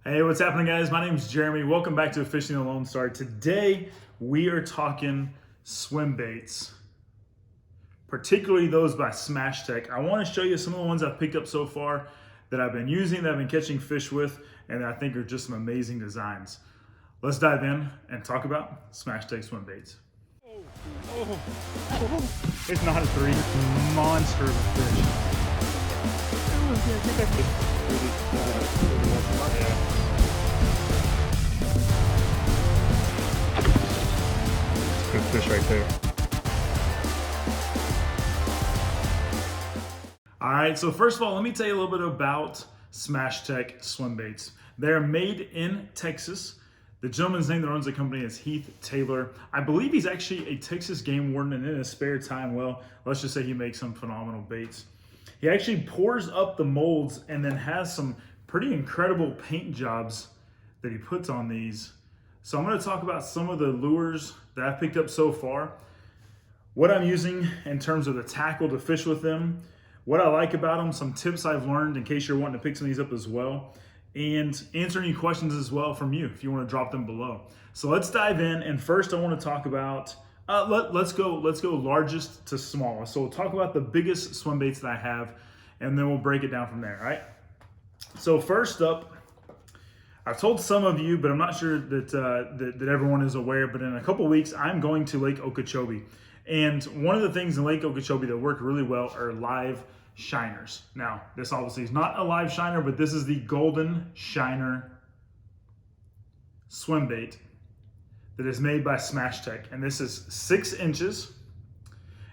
Hey, what's happening, guys? My name is Jeremy. Welcome back to Fishing the Lone Star. Today, we are talking swim baits, particularly those by Smash Tech. I want to show you some of the ones I've picked up so far that I've been using, that I've been catching fish with, and that I think are just some amazing designs. Let's dive in and talk about Smash Tech swim baits. It's not a three, it's a monster of a fish. Good fish right there. All right, so first of all, let me tell you a little bit about Smash Tech swim baits. They're made in Texas. The gentleman's name that owns the company is Heath Taylor. I believe he's actually a Texas game warden, and in his spare time, well, let's just say he makes some phenomenal baits. He actually pours up the molds and then has some pretty incredible paint jobs that he puts on these. So I'm going to talk about some of the lures that I've picked up so far, what I'm using in terms of the tackle to fish with them, what I like about them, some tips I've learned in case you're wanting to pick some of these up as well, and answer any questions as well from you if you want to drop them below. So let's dive in, and first I want to talk about let's go largest to smallest. So we'll talk about the biggest swim baits that I have, and then we'll break it down from there. All right. So first up, I've told some of you, but I'm not sure that everyone is aware, but in a couple weeks, I'm going to Lake Okeechobee. And one of the things in Lake Okeechobee that work really well are live shiners. Now, this obviously is not a live shiner, but this is the golden shiner swim bait that is made by Smash Tech. And this is 6 inches.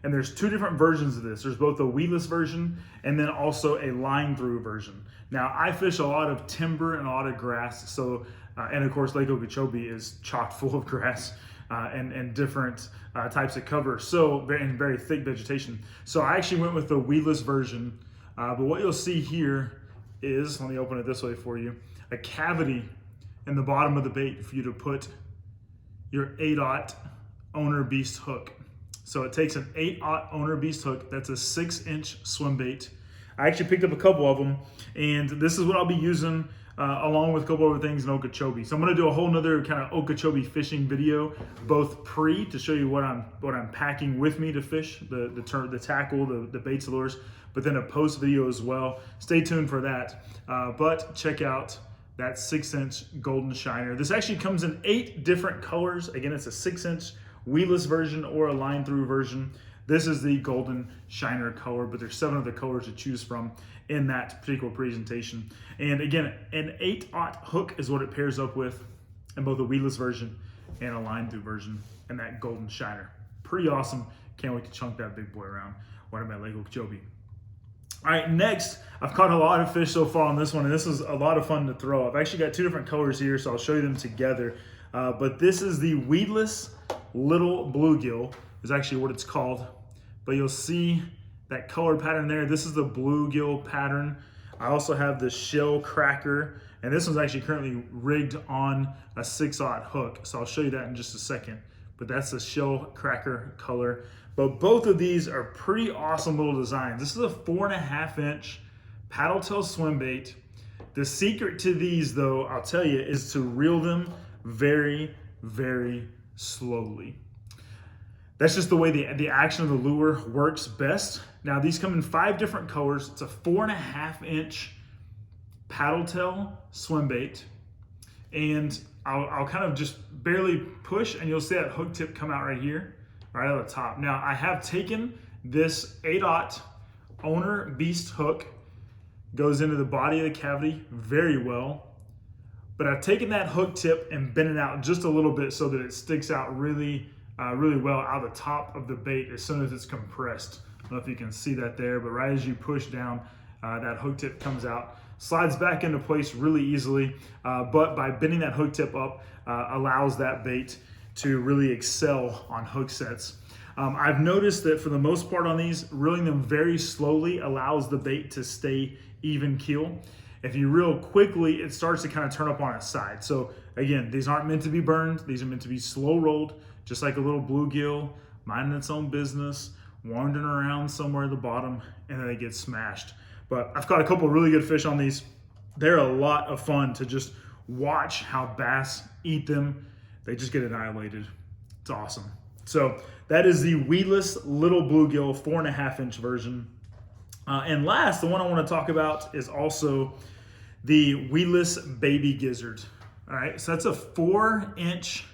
And there's two different versions of this. There's both a weedless version and then also a line through version. Now, I fish a lot of timber and a lot of grass. So, and of course, Lake Okeechobee is chock full of grass and different types of cover. So, and very thick vegetation. So I actually went with the weedless version. But what you'll see here is, let me open it this way for you, a cavity in the bottom of the bait for you to put your 8/0 owner beast hook. So it takes an 8/0 owner beast hook. That's a 6-inch swim bait. I actually picked up a couple of them, and this is what I'll be using along with a couple other things in Okeechobee. So I'm going to do a whole nother kind of Okeechobee fishing video, both pre to show you what I'm packing with me to fish, the tackle, the baits, the lures, but then a post video as well. Stay tuned for that. But check out that 6-inch golden shiner. This actually comes in 8 different colors. Again, it's a 6-inch weedless version or a line through version. This is the golden shiner color, but there's 7 other colors to choose from in that particular presentation. And again, an 8/0 hook is what it pairs up with in both a weedless version and a line through version, and that golden shiner. Pretty awesome. Can't wait to chunk that big boy around when I'm at Lake Okeechobee. All right, next, I've caught a lot of fish so far on this one, and this is a lot of fun to throw. I've actually got 2 different colors here, so I'll show you them together. But this is the Weedless Little Bluegill, is actually what it's called. But you'll see that color pattern there. This is the bluegill pattern. I also have the shell cracker, and this one's actually currently rigged on a 6/0 hook. So I'll show you that in just a second. But that's the shell cracker color. But both of these are pretty awesome little designs. This is a 4.5-inch paddle tail swim bait. The secret to these, though, I'll tell you, is to reel them very, very slowly. That's just the way the action of the lure works best. Now, these come in 5 different colors. It's a 4.5-inch paddle tail swim bait. And I'll kind of just barely push, and you'll see that hook tip come out right here, right at the top. Now, I have taken this 8/0 owner beast hook, goes into the body of the cavity very well. But I've taken that hook tip and bent it out just a little bit so that it sticks out really well out of the top of the bait as soon as it's compressed. I don't know if you can see that there, but right as you push down, that hook tip comes out, slides back into place really easily, but by bending that hook tip up, allows that bait to really excel on hook sets. I've noticed that for the most part on these, reeling them very slowly allows the bait to stay even keel. If you reel quickly, it starts to kind of turn up on its side. So again, these aren't meant to be burned. These are meant to be slow rolled, just like a little bluegill, minding its own business, wandering around somewhere at the bottom, and then they get smashed. But I've caught a couple of really good fish on these. They're a lot of fun to just watch how bass eat them. They just get annihilated. It's awesome. So that is the Weedless Little Bluegill 4.5-inch version. And last, the one I want to talk about is also the Weedless Baby Gizzard. All right, so that's a 4-inch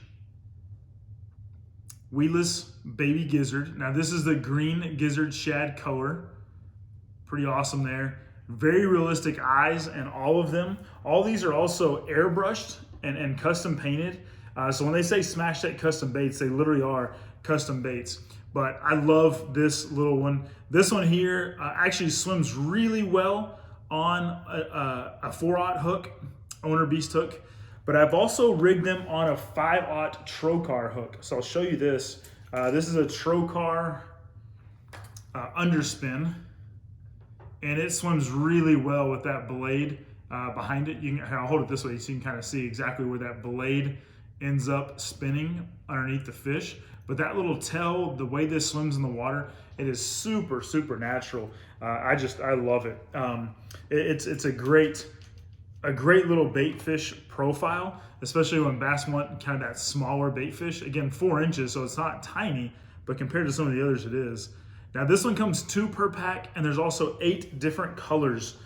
Weedless Baby Gizzard. Now this is the green gizzard shad color. Pretty awesome there. Very realistic eyes and all of them. All these are also airbrushed and custom painted. So when they say Smash Tech custom baits, they literally are custom baits. But I love this little one. This one here actually swims really well on a 4/0 hook, Owner Beast hook. But I've also rigged them on a 5/0 Trocar hook. So I'll show you this. This is a Trocar underspin, and it swims really well with that blade behind it. I'll hold it this way so you can kind of see exactly where that blade ends up spinning underneath the fish. But that little tail, the way this swims in the water, it is super, super natural. I love it. It's a great little bait fish profile, especially when bass want kind of that smaller bait fish. Again, 4 inches, so it's not tiny, but compared to some of the others, it is. Now this one comes 2 per pack, and there's also 8 different colors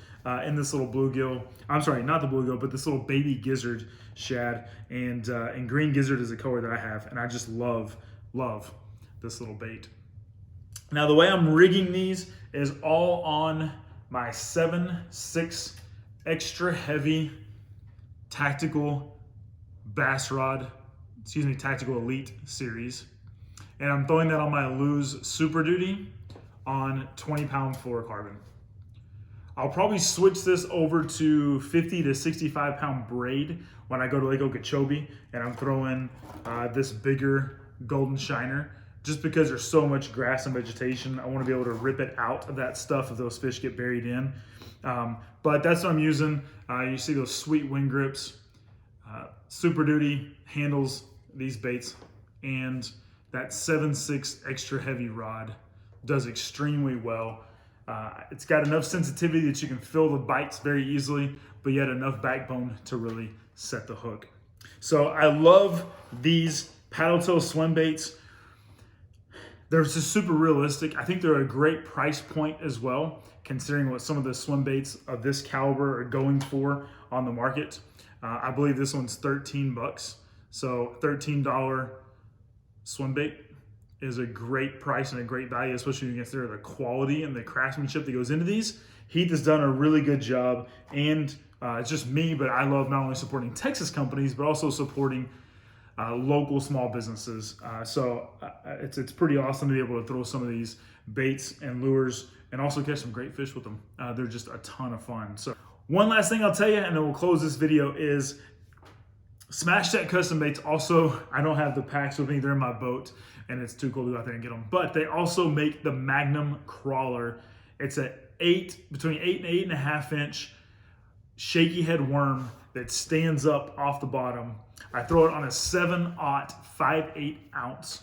in this little bluegill. I'm sorry, not the bluegill, but this little baby gizzard shad, and green gizzard is the color that I have, and I just love this little bait. Now the way I'm rigging these is all on my 7/6 extra heavy tactical bass rod, tactical elite series. And I'm throwing that on my Lose Super Duty on 20-pound fluorocarbon. I'll probably switch this over to 50 to 65-pound braid when I go to Lake Okeechobee, and I'm throwing this bigger golden shiner, just because there's so much grass and vegetation. I want to be able to rip it out of that stuff if those fish get buried in. But that's what I'm using. You see those sweet wing grips. Super Duty handles these baits, and that 7/6 extra heavy rod does extremely well. It's got enough sensitivity that you can feel the bites very easily, but yet enough backbone to really set the hook. So I love these paddle tail swim baits. They're just super realistic. I think they're a great price point as well, considering what some of the swim baits of this caliber are going for on the market. I believe this one's 13 bucks. So $13 swim bait is a great price and a great value, especially when you consider the quality and the craftsmanship that goes into these. Heath has done a really good job, and it's just me, but I love not only supporting Texas companies, but also supporting local small businesses. So it's pretty awesome to be able to throw some of these baits and lures and also catch some great fish with them. They're just a ton of fun. So one last thing I'll tell you, and then we'll close this video, is Smash Tech custom baits. Also, I don't have the packs with me. They're in my boat, and it's too cool to go out there and get them. But they also make the Magnum Crawler. It's between 8 and 8.5 inch shaky head worm that stands up off the bottom. I throw it on a 7/0 5/8 ounce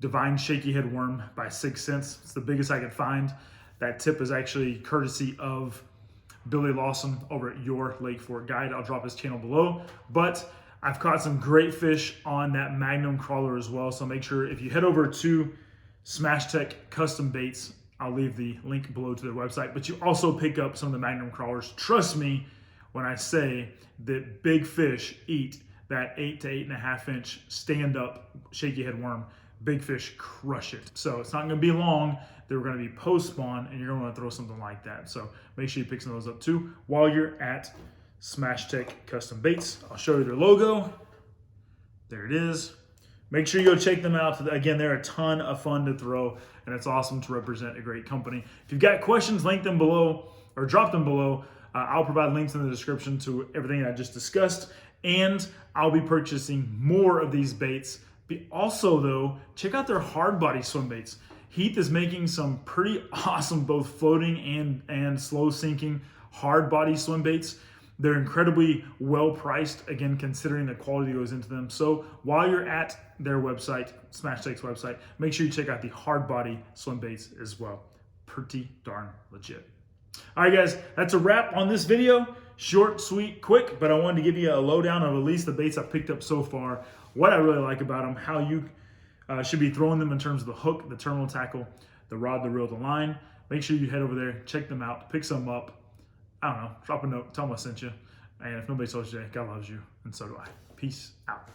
Divine Shaky Head Worm by 6 cents. It's the biggest I could find. That tip is actually courtesy of Billy Lawson over at Your Lake Fork Guide. I'll drop his channel below. But I've caught some great fish on that Magnum Crawler as well. So make sure if you head over to Smash Tech Custom Baits, I'll leave the link below to their website. But you also pick up some of the Magnum Crawlers. Trust me when I say that big fish eat that 8 to 8.5 inch stand-up shaky head worm. Big fish crush it. So it's not going to be long. They're going to be post-spawn, and you're going to want to throw something like that. So make sure you pick some of those up too while you're at Smash Tech Custom Baits. I'll show you their logo. There it is. Make sure you go check them out. Again, they're a ton of fun to throw, and it's awesome to represent a great company. If you've got questions, link them below or drop them below. I'll provide links in the description to everything I just discussed, and I'll be purchasing more of these baits. Also, though, check out their hard body swim baits. Heath is making some pretty awesome, both floating and slow sinking hard body swim baits. They're incredibly well priced, again, considering the quality that goes into them. So while you're at their website, Smash Tech's website, make sure you check out the hard body swim baits as well. Pretty darn legit. All right, guys, that's a wrap on this video. Short, sweet, quick, but I wanted to give you a lowdown of at least the baits I've picked up so far, what I really like about them, how you should be throwing them in terms of the hook, the terminal tackle, the rod, the reel, the line. Make sure you head over there, check them out, pick some up. I don't know, drop a note, tell them I sent you. And if nobody told you today, God loves you, and so do I. Peace out.